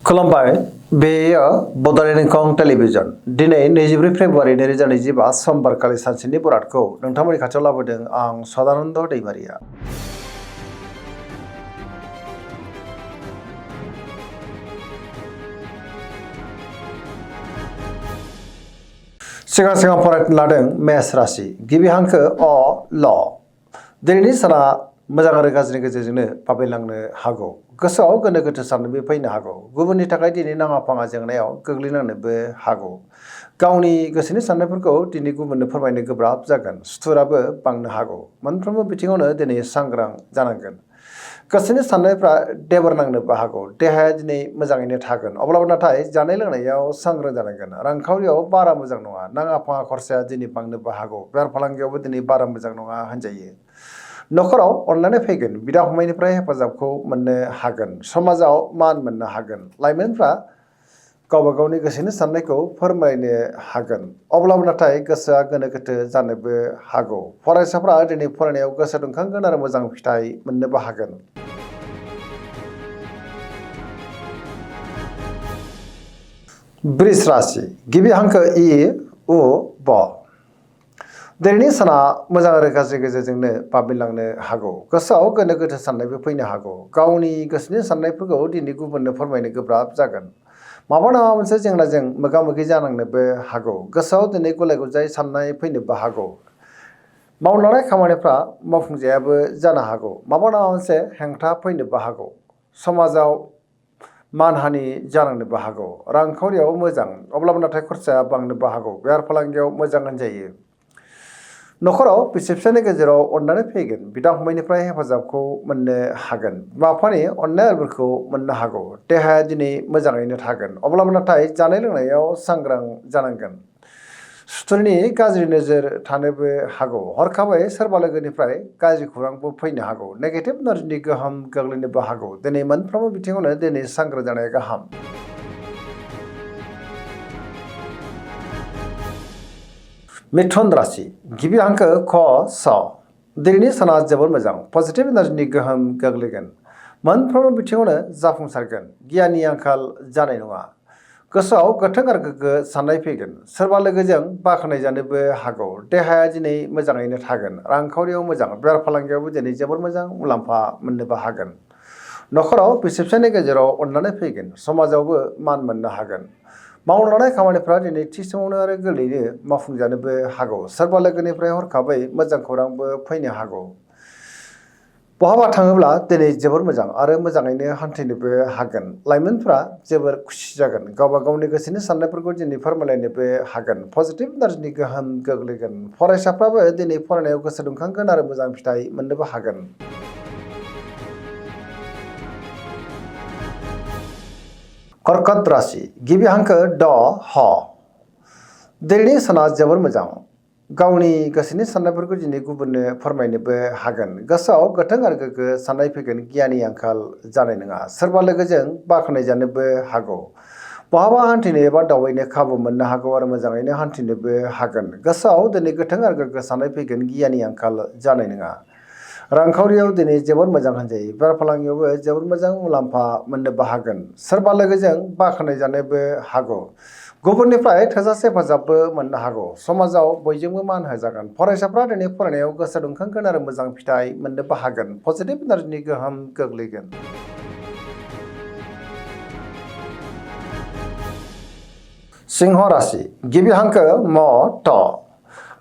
खुलुमबाय बेयो बड'लेण्ड इंखं टेलिभिजन दिनै 24 फेब्रुवारि 2025 समबारखालि सानसेनि बरादखौ नोंथांमोननि खाथियाव लाबोदों आं सदानन्द दैमारिया। सिगां फरायनो लादों मेष राशि गिबि हांखो अ ल दिनैनि साना मोजां आरो गाज्रिनि गेजेरजोंनो बाबेलांनो हागौ। गोसोआव गोनो गोथो साननोबो फैनो हागौ। गुबुननि थाखाय दिनै नाङा फाङा जेंनायाव गोग्लैनांनोबो हागौ। गावनि गोसोनि साननायफोरखौ दिनै गुबुननो फोरमायनो गोब्राब जागोन। सुथुराबो बांनो हागौ। मोनफ्रोमबो बिथिङावनो दिनै सांग्रां जानांगोन। गोसोनि साननायफ्रा देबर नांनोबो हागौ। देहाया दिनै मोजाङैनो थागोन। अब्लाबो नाथाय जानाय लोंनायाव सांग्रां जानांगोन। रांखावरियाव बारा मोजां नङा। नाङा फाङा खरसाया दिनै बांनोबो हागौ। बेफार फालांगियावबो दिनै बारा मोजां नङा होनजायो। न'खराव अनलायनाय फैगोन। बिदा फंबायनिफ्राय हेफाजाबखौ मोननो हागोन। समाजाव मान मोननो हागोन। लाइमोनफ्रा गावबा गावनि गोसोनि साननायखौ फोरमायनो हागोन। अब्लाबो नाथाय गोसोआ गोनो गोथो जानोबो हागौ। फरायसाफ्रा दिनै फरायनायाव गोसो दुंखांगोन आरो मोजां फिथाइ मोननोबो हागोन। वृष राशि गिबि हांखो इ उ ब दिनैनि साना मोजां आरो गाज्रि गेजेरजोंनो बाबेलांनो हागौ। गोसोआव गोनो गोथो साननायबो फैनो हागौ। गावनि गोसोनि साननायफोरखौ दिनै गुबुननो फोरमायनो गोब्राब जागोन। माबा नङा मोनसे जेंनाजों मोगा मोगि जानांनोबो हागौ। गोसोआव दिनै गुलाय गुजाय साननाय फैनोबो हागौ। मावनो लानाय खामानिफ्रा मावफुंजायाबो जानो हागौ। माबा नङा मोनसे हेंथा फैनोबो हागौ। समाजाव मानहानि जानांनोबो हागौ। रांखावरियाव मोजां अब्लाबो नाथाय खरसाया बांनोबो हागौ। बेफार फालांगियाव मोजां होनजायो। न'खराव बिसि फिसायनि गेजेराव अननानै फैगोन। बिदा फंबायनिफ्राय हेफाजाबखौ मोननो हागोन। बिमा बिफानि अननाय आरबोरखौ मोननो हागौ। देहाया दिनै मोजाङैनो थागोन। अब्लाबो नाथाय जानाय लोंनायाव सांग्रां जानांगोन। सुथुरनि गाज्रि नोजोर थानोबो हागौ। हरखाबै सोरबा लोगोनिफ्राय गाज्रि खौरांबो फैनो हागौ। नेगेटिभ एनार्जिनि गोहोम गोग्लैनोबो हागौ। दिनै मोनफ्रोमबो बिथिङावनो दिनै सांग्रां जानाया गाहाम। मिथुन राशि गिबि हांखो ख स दिनैनि साना जोबोर मोजां। पजिटिभ एनार्जिनि गोहोम गोग्लैगोन। मोनफ्रोमबो बिथिङावनो जाफुंसारगोन। गियाननि आंखाल जानाय नङा। गोसोआव गोथों आरो गोग्गो साननाय फैगोन। सोरबा लोगोजों बाख्नाय जानोबो हागौ। देहाया दिनै मोजाङैनो थागोन। रांखावरियाव मोजां। बेफार फालांगियावबो दिनै जोबोर मोजां मुलाम्फा मोननोबो हागोन। न'खराव बिसि फिसायनि गेजेराव अननानै फैगोन। समाजावबो मान मोननो हागोन। मावनो लानाय खामानिफ्रा दिनै थि समावनो आरो गोरलैयैनो मावफुंजानोबो हागौ। सोरबा लोगोनिफ्राय हरखाबै मोजां खौरांबो फैनो हागौ। बहाबा थाङोब्ला दिनै जोबोर मोजां आरो मोजाङैनो हान्थिनोबो हागोन। लाइमोनफ्रा जोबोर खुसि जागोन। गावबा गावनि गोसोनि साननायफोरखौ दिनै फोरमायलायनोबो हागोन। पजिटिभ एनार्जिनि गोहोम गोग्लैगोन। फरायसाफ्राबो दिनै फरायनायाव गोसो दुंखांगोन आरो मोजां फिथाइ मोननोबो हागोन। कर्कट राशि गिबि हांखो ड ह दिनैनि साना जोबोर मोजां। गावनि गोसोनि साननायफोरखौ दिनै गुबुननो फोरमायनोबो हागोन। गोसोआव गोथों आरो गोग्गो साननाय फैगोन। गियाननि आंखाल जानाय नङा। सोरबा लोगोजों बाख्नाय जानोबो हागौ। बहाबा हान्थिनो एबा दावबायनो खाबु मोननो हागौ आरो मोजाङैनो हान्थिनोबो हागोन। गोसोआव दिनै गोथों आरो गोग्गो साननाय फैगोन। गियाननि आंखाल जानाय नङा। रांखावरियाव दिनै जोबोर मोजां होनजायो। बेफार फालांगियावबो जोबोर मोजां मुलाम्फा मोननोबो हागोन। सोरबा लोगोजों बाख्नाय जानोबो हागौ। गुबुननिफ्राय थोजासे हेफाजाबबो मोननो हागौ। समाजाव बयजोंबो मान होजागोन। फरायसाफ्रा दिनै फरायनायाव गोसो दुंखांगोन आरो मोजां फिथाइ मोननोबो हागोन। पजिटिभ एनार्जिनि गोहोम गोग्लैगोन। सिंह राशि गिबि हांखो म थ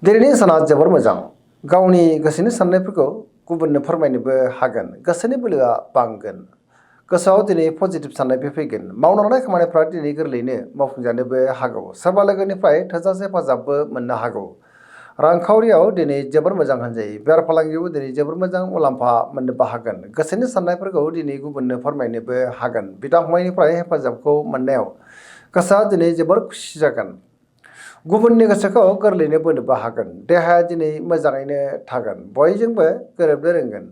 दिनैनि साना जोबोर मोजां। गावनि गोसोनि साननायफोरखौ गुबुननो फोरमायनोबो हागोन। गोसोनि बोलोआ बांगोन। गोसोआव दिनै पजिटिभ साननाय फैगोन। मावनो लानाय खामानिफ्रा दिनै गोरलैयैनो मावफुंजानोबो हागौ। सोरबा लोगोनिफ्राय थोजासे हेफाजाबबो मोननो हागौ। रांखावरियाव दिनै जोबोर मोजां होनजायो। बेफार फालांगियावबो दिनै जोबोर मोजां मुलाम्फा मोननोबो हागोन। गोसोनि साननायफोरखौ दिनै गुबुननो फोरमायनोबो हागोन। बिदा फंबायनिफ्राय हेफाजाबखौ मोननायाव गोसोआ दिनै जोबोर खुसि जागोन। गुबुननि गोसोखौ गोरलैयैनो बोनोबो हागोन। देहाया दिनै मोजाङैनो थागोन। बयजोंबो गोरोबनो रोंगोन।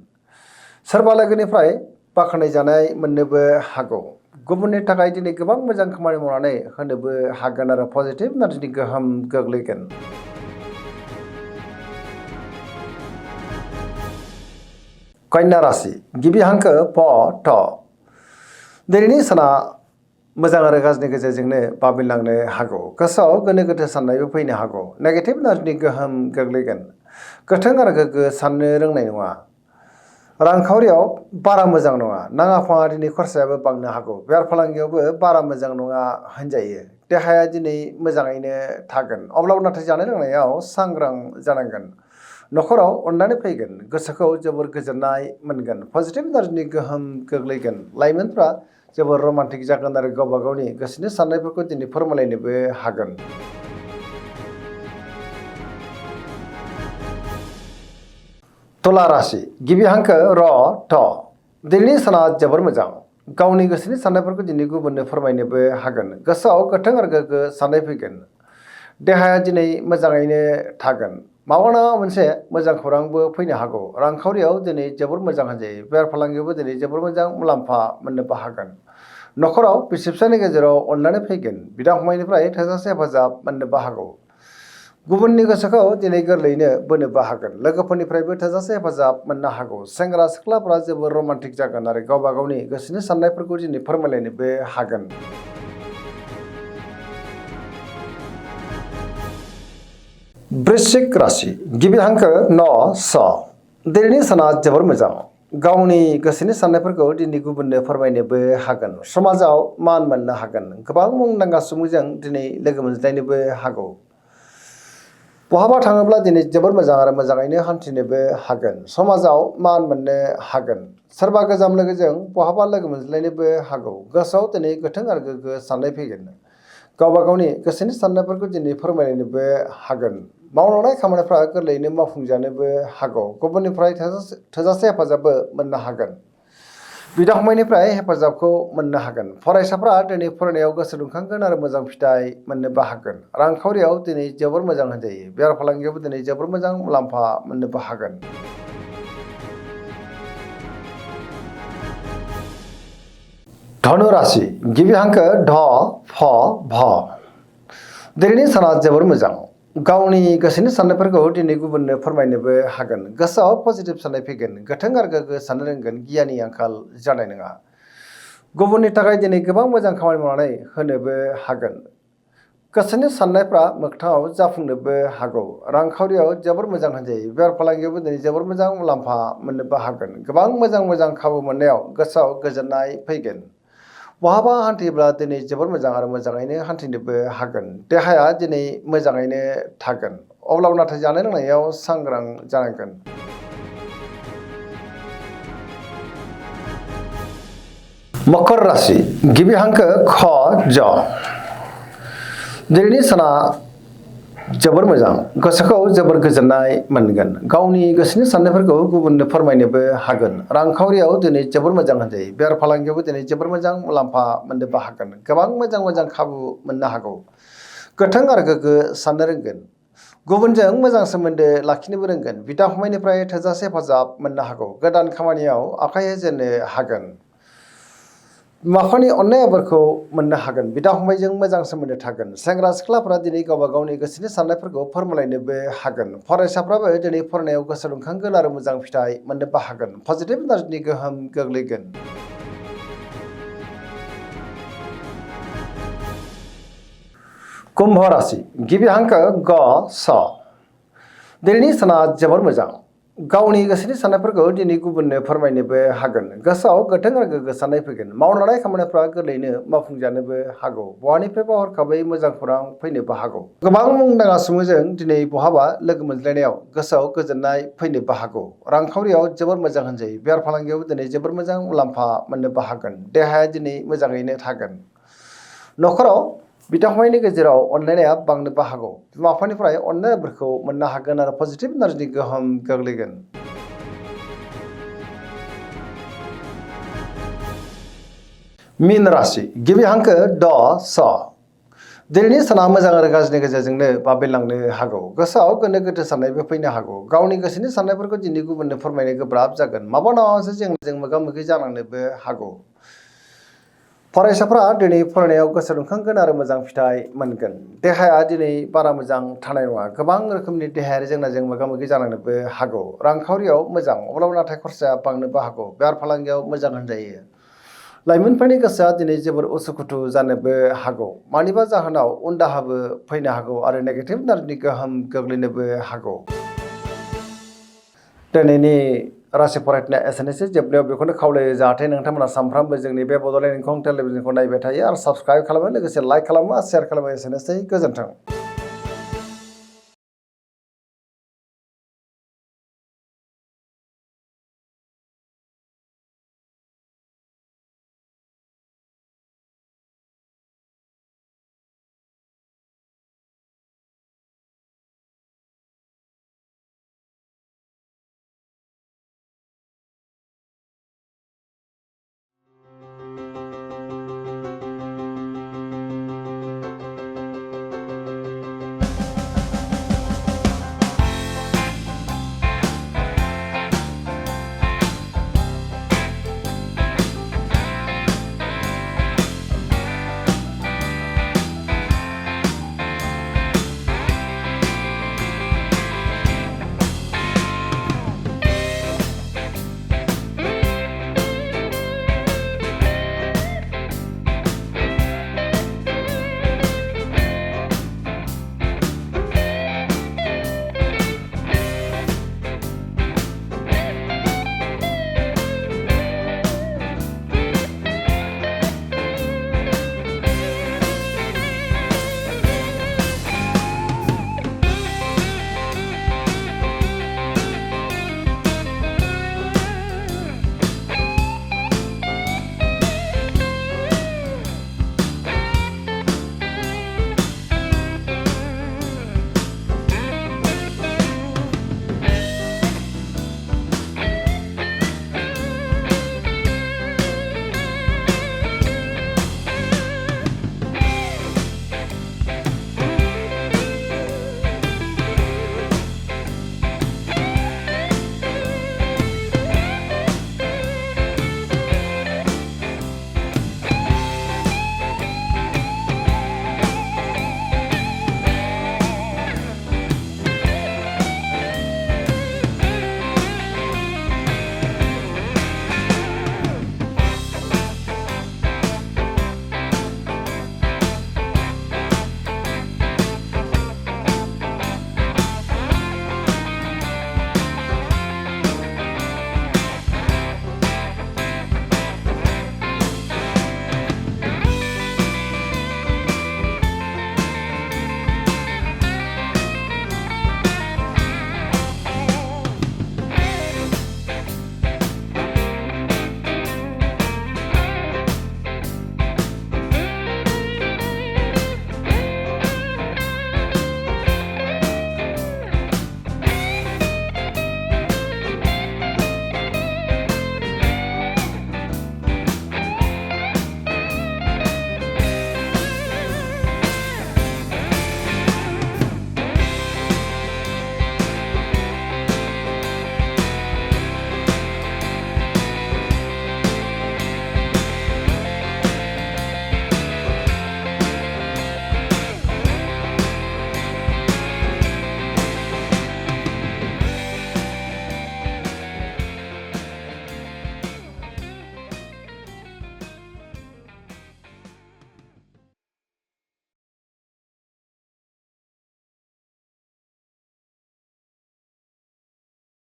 सोरबा लोगोनिफ्राय बाख्नाय जानाय मोननोबो हागौ। गुबुननि थाखाय दिनै गोबां मोजां खामानि मावनानै होनोबो हागोन आरो पजिटिभ एनार्जिनि गोहोम गोग्लैगोन। कन्या राशि गिबि हांखो प थ दिनैनि साना मोजां आरो गाज्रिनि गेजेरजोंनो बाबेनलांनो हागौ। गोसोआव गोनो गोथो साननायबो फैनो हागौ। नेगेटिभ एनार्जिनि गोहोम गोग्लैगोन। गोथों आरो गोग्गो साननो रोंनाय नङा। रांखावरियाव बारा मोजां नङा। नाङा फाङा दिनै खरसायाबो बांनो हागौ। बेफार फालांगियावबो बारा मोजां नङा होनजायो। देहाया दिनै मोजाङैनो थागोन। अब्लाबो नाथाय जानाय लोंनायाव सांग्रां जानांगोन। न'खराव अननानै फैगोन। गोसोखौ जोबोर गोजोननाय मोनगोन। पजिटिभ एनार्जिनि गोहोम गोग्लैगोन। लाइमोनफ्रा जोबोर रमान्टिक जागोन आरो गावबा गावनि गोसोनि साननायफोरखौ दिनै फोरमायलायनोबो हागोन। तुला राशि गिबि हांखो र थ। दिनैनि साना जोबोर मोजां। गावनि गोसोनि साननायफोरखौ दिनै गुबुननो फोरमायनोबो हागोन। गोसोआव गोथों आरो गोग्गो साननाय फैगोन। देहाया दिनै मोजाङैनो थागोन। माबा नङा मोनसे मोजां खौरांबो फैनो हागौ। रांखावरियाव दिनै जोबोर मोजां होनजायो। बेफार फालांगियावबो दिनै जोबोर मोजां मुलाम्फा मोननोबो हागोन। न'खराव बिसि फिसायनि गेजेराव अननानै फैगोन। बिदा फंबायनिफ्राय थोजासे हेफाजाब मोननोबो हागौ। गुबुननि गोसोखौ दिनै गोरलैयैनो बोनोबो हागोन। लोगोफोरनिफ्रायबो थोजासे हेफाजाब मोननो हागौ। सेंग्रा सिख्लाफ्रा जोबोर रमान्टिक जागोन आरो गावबा गावनि गोसोनि साननायफोरखौ दिनै फोरमायलायनोबो हागोन। वृश्चिक राशि गिबि हांखो न स। दिनैनि साना जोबोर मोजां। गावनि गोसोनि साननायफोरखौ दिनै गुबुननो फोरमायनोबो हागोन। समाजाव मान मोननो हागोन। गोबां मुंदांखा सुबुंजों दिनै लोगो मोनज्लायनोबो हागौ। बहाबा थाङोब्ला दिनै जोबोर मोजां आरो मोजाङैनो हान्थिनोबो हागोन। समाजाव मान मोननो हागोन। सोरबा गोजाम लोगोजों बहाबा लोगो मोनज्लायनोबो हागौ। गोसोआव दिनै गोथों आरो गोग्गो साननाय फैगोन। गावबा गावनि गोसोनि साननायफोरखौ दिनै फोरमायलायनोबो हागोन। मावलांनाय खामानिफ्रा गोरलैयैनो मावफुंजानोबो हागौ। गुबुननिफ्राय थोजासे हेफाजाबबो मोननो हागोन। बिदा फंबायनिफ्राय हेफाजाबखौ मोननो हागोन। फरायसाफ्रा दिनै फरायनायाव गोसो दुंखांगोन आरो मोजां फिथाइ मोननोबो हागोन। रांखावरियाव दिनै जोबोर मोजां होनजायो। बेफार फालांगियावबो दिनै जोबोर मोजां मुलाम्फा मोननोबो हागोन। धनु राशि गिबि हांखो ध फ भ। दिनैनि साना जोबोर मोजां। गावनि गोसोनि साननायफोरखौ दिनै गुबुननो फोरमायनोबो हागोन। गोसोआव पजिटिभ साननाय फैगोन। गोथों आरो गोग्गो साननो रोंगोन। गियाननि आंखाल जानाय नङा। गुबुननि थाखाय दिनै गोबां मोजां खामानि मावनानै होनोबो हागोन। गोसोनि साननायफ्रा मोगथाङाव जाफुंनोबो हागौ। रांखावरियाव जोबोर मोजां होनजायो। बेफार फालांगियावबो दिनै जोबोर मोजां मुलाम्फा मोननोबो हागोन। गोबां मोजां खाबु मोननायाव गोसोआव गोजोननाय फैगोन। बहाबा हान्थियोब्ला दिनै जोबोर मोजां आरो मोजाङैनो हान्थिनोबो हागोन। देहाया दिनै मोजाङैनो थागोन। अब्लाबो नाथाय जानाय लोंनायाव सांग्रां जानांगोन। मकर राशि गिबि हांखो ख ज। दिनैनि साना जोबोर मोजां। गोसोखौ जोबोर गोजोननाय मोनगोन। गावनि गोसोनि साननायफोरखौ गुबुननो फोरमायनोबो हागोन। रांखावरियाव दिनै जोबोर मोजां होनजायो। बेफार फालांगियावबो दिनै जोबोर मोजां मुलाम्फा मोननोबो हागोन। गोबां मोजां खाबु मोननो हागौ। गोथों आरो गोग्गो साननो रोंगोन। गुबुनजों मोजां सोमोन्दो लाखिनोबो रोंगोन। बिदा फंबायनिफ्राय थोजासे हेफाजाब मोननो हागौ। गोदान खामानियाव आखाइ होजेननो हागोन। बिमा-बिफानि अननाय आबोरखौ मोननो हागोन। बिदा फंबायजों मोजां सोमोन्दो थागोन। सेंग्रा सिख्लाफोरा दिनै गावबा गावनि गोसोनि साननायफोरखौ फोरमायलायनोबो हागोन। फरायसाफ्राबो दिनै फरायनायाव गोसो दुंखांगोन आरो मोजां फिथाइ मोननोबो हागोन। पजिटिभ एनार्जिनि गोहोम गोग्लैगोन। कुम्भ राशि गिबि हांखो ग स। दिनैनि साना जोबोर मोजां। गावनि गोसोनि साननायफोरखौ दिनै गुबुननो फोरमायनोबो हागोन। गोसोआव गोथों आरो गोग्गो साननाय फैगोन। मावलांनाय खामानिफ्रा गोरलैयैनो मावफुंजानोबो हागौ। बहानिफ्रायबा हरखाबै मोजां खौरां फैनोबो हागौ। गोबां मुंदांखा सुबुंजों दिनै बहाबा लोगो मोनज्लायनायाव गोसोआव गोजोननाय फैनोबो हागौ। रांखावरियाव जोबोर मोजां होनजायो। बेफार फालांगियावबो दिनै जोबोर मोजां मुलाम्फा मोननोबो हागोन। देहाया दिनै मोजाङैनो थागोन। न'खराव बिदा फंबायनि गेजेराव अनलायनाया बांनोबो हागौ। बिमा-बिफानिफ्राय अननायफोरखौ मोननो हागोन आरो पजिटिभ एनार्जिनि गोहोम गोग्लैगोन। मीन राशि गिबि हांखो ड स। दिनैनि साना मोजां आरो गाज्रिनि गेजेरजोंनो बाबेनलांनो हागौ। गोसोआव गोनो गोथो साननायबो फैनो हागौ। गावनि गोसोनि साननायफोरखौ दिनै गुबुननो फोरमायनो गोब्राब जागोन। माबा नङा मोनसे जेंनाजों मोगा-मोगि जानांनोबो हागौ। फरायसाफ्रा दिनै फरायनायाव गोसो दुंखांगोन आरो मोजां फिथाइ मोनगोन। देहाया दिनै बारा मोजां थानाय नङा। गोबां रोखोमनि देहायारि जेंनाजों मोगा-मोगि जानांनोबो हागौ। रांखावरियाव मोजां। अब्लाबो नाथाय खरसाया बांनोबो हागौ। बेफार फालांगियाव मोजां होनजायो। लाइमोनफोरनि गोसोआ दिनै जोबोर उसुखुथु जानोबो हागौ मानिबा जाहोनाव उनदाहाबो फैनो हागौ आरो नेगेटिभ नार्भनि गोहोम गोग्लैनोबो हागौ। दिनैनि राशि फरायनाया एसेनोसै जोबनायाव बेखौनो खावलायो जाहाथे नोंथांमोना सानफ्रामबो जोंनि बे बड'लेण्ड इंखं टेलिभिजनखौ नायबाय थायो आरो साबस्क्राइब खालामो लोगोसे लाइक खालामो आरो शेयार खालामो। एसेनोसै गोजोन्थों।